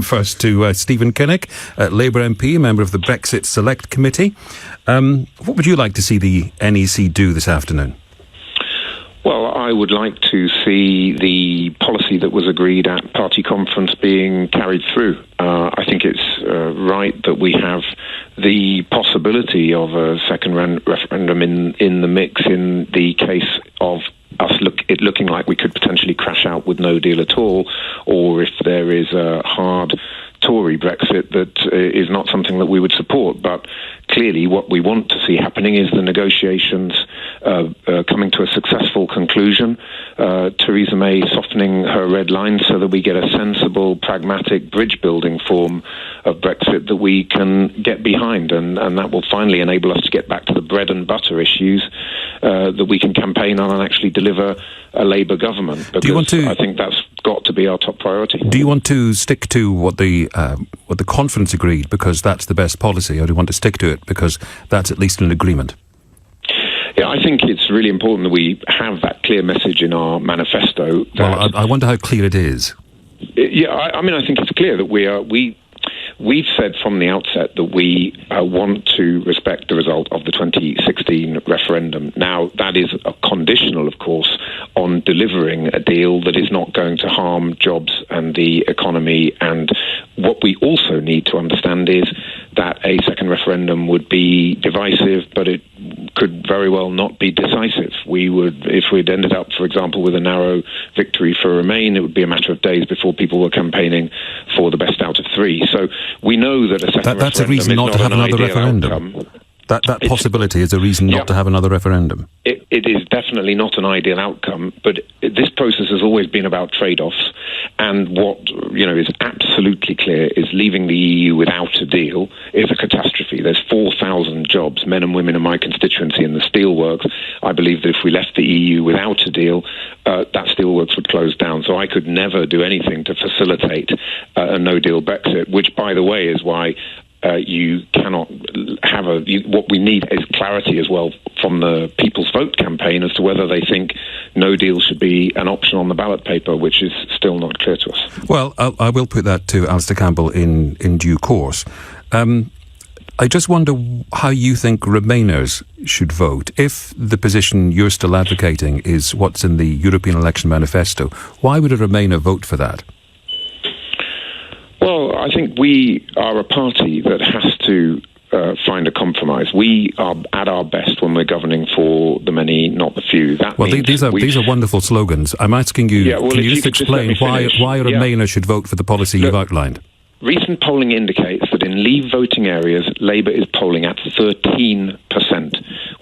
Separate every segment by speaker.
Speaker 1: First to Stephen Kinnock, Labour MP, member of the Brexit Select Committee. What would you like to see the NEC do this afternoon?
Speaker 2: Well, I would like to see the policy that was agreed at party conference being carried through. I think it's right that we have the possibility of a second referendum in the mix in the case of it looking like we could potentially crash out with no deal at all, or if there is a hard Tory Brexit that is not something that we would support. But clearly what we want to see happening is the negotiations coming to a successful conclusion, Theresa May softening her red line so that we get a sensible, pragmatic, bridge-building form of Brexit that we can get behind, and that will finally enable us to get back to the bread and butter issues that we can campaign on and actually deliver a Labour government. Because I think that's got to be our top priority.
Speaker 1: Do you want to stick to what the conference agreed because that's the best policy, or do you want to stick to it because that's at least an agreement?
Speaker 2: Yeah, I think it's really important that we have that clear message in our manifesto.
Speaker 1: Well, I wonder how clear it is.
Speaker 2: I mean, I think it's clear that we've said from the outset that we want to respect the result of the 2016 referendum. Now, that is a conditional, of course, on delivering a deal that is not going to harm jobs and the economy. And what we also need to understand is that a second referendum would be divisive, but it could very well not be decisive. If we'd ended up, for example, with a narrow victory for Remain, it would be a matter of days before people were campaigning for the best out of three. So we know that a second
Speaker 1: that's a reason not to have another referendum. Outcome. That possibility is a reason not to have another referendum.
Speaker 2: It is definitely not an ideal outcome, but this process has always been about trade-offs, and what is absolutely clear is leaving the EU without a deal is a catastrophe. There's 4,000 jobs, men and women in my constituency in the steelworks. I believe that if we left the EU without a deal, that steelworks would close down. So I could never do anything to facilitate a no-deal Brexit, which, by the way, is why you cannot have what we need is clarity as well from the People's Vote campaign as to whether they think no deal should be an option on the ballot paper, which is still not clear to us.
Speaker 1: Well, I will put that to Alistair Campbell in due course. I just wonder how you think Remainers should vote. If the position you're still advocating is what's in the European Election Manifesto, why would a Remainer vote for that?
Speaker 2: Well, I think we are a party that has to find a compromise. We are at our best when we're governing for the many, not the few.
Speaker 1: These are wonderful slogans. I'm asking you, can you just explain why a Remainer should vote for the policy you've outlined?
Speaker 2: Recent polling indicates that in Leave voting areas, Labour is polling at 13%.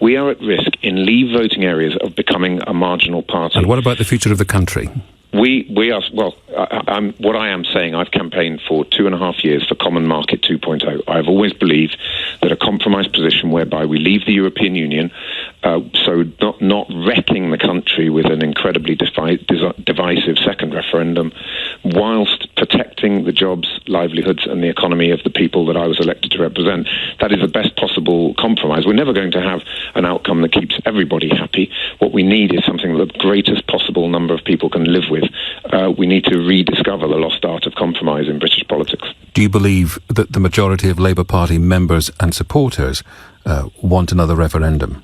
Speaker 2: We are at risk in Leave voting areas of becoming a marginal party.
Speaker 1: And what about the future of the country?
Speaker 2: We are, what I am saying, I've campaigned for 2.5 years for Common Market 2.0. I've always believed that a compromise position whereby we leave the European Union, so not wrecking the country with an incredibly divisive second referendum, whilst protecting the jobs, livelihoods and the economy of the people that I was elected to represent, that is the best possible compromise. We're never going to have an outcome that keeps everybody happy. What we need is something that the greatest possible number of people can live with. We need to rediscover the lost art of compromise in British politics.
Speaker 1: Do you believe that the majority of Labour Party members and supporters want another referendum?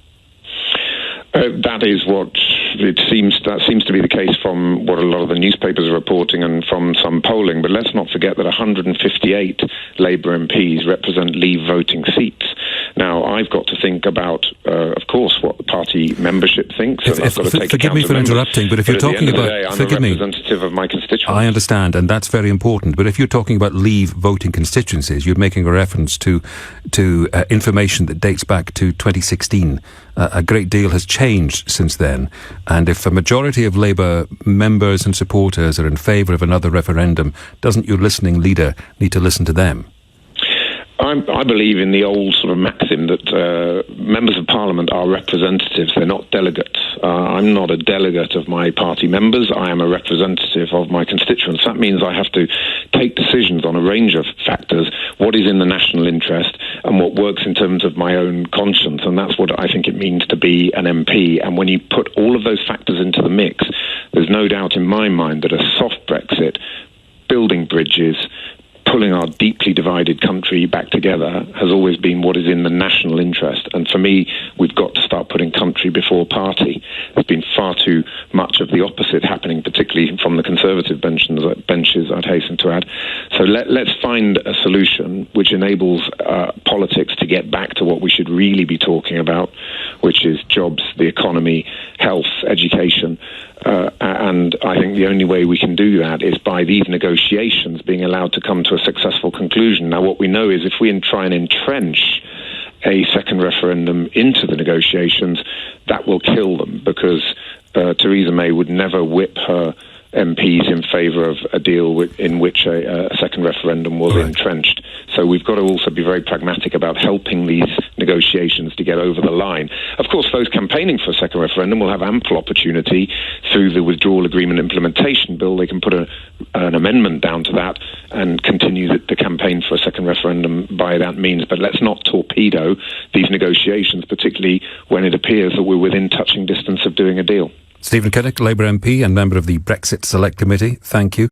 Speaker 2: That is what that seems to be the case from what a lot of the newspapers are reporting and from some polling. But let's not forget that 158 Labour MPs represent Leave voting seats. Now, I've got to think about, of course, what the party membership thinks.
Speaker 1: Forgive me for interrupting, but if you're talking about...
Speaker 2: I'm a representative of my constituents.
Speaker 1: I understand, and that's very important. But if you're talking about Leave voting constituencies, you're making a reference to information that dates back to 2016. A great deal has changed since then. And if a majority of Labour members and supporters are in favour of another referendum, doesn't your listening leader need to listen to them?
Speaker 2: I believe in the old sort of maxim that members of Parliament are representatives, they're not delegates. I'm not a delegate of my party members, I am a representative of my constituents. That means I have to take decisions on a range of factors, what is in the national interest and what works in terms of my own conscience, and that's what I think it means to be an MP. And when you put all of those factors into the mix, there's no doubt in my mind that a soft Brexit, building bridges, pulling our deeply divided country back together has always been what is in the national interest. And for me, we've got to start putting country before party. There's been far too much of the opposite happening, particularly from the Conservative benches, I'd hasten to add. So let's find a solution which enables politics to get back to what we should really be talking about, which is jobs, the economy, health, education. And I think the only way we can do that is by these negotiations being allowed to come to a successful conclusion. Now, what we know is if we try and entrench a second referendum into the negotiations, that will kill them, because Theresa May would never whip her MPs in favour of a deal in which a second referendum was entrenched. So we've got to also be very pragmatic about helping these negotiations to get over the line. Of course, those campaigning for a second referendum will have ample opportunity through the Withdrawal Agreement Implementation Bill. They can put an amendment down to that and continue the campaign for a second referendum by that means. But let's not torpedo these negotiations, particularly when it appears that we're within touching distance of doing a deal.
Speaker 1: Stephen Kinnock, Labour MP and member of the Brexit Select Committee, thank you.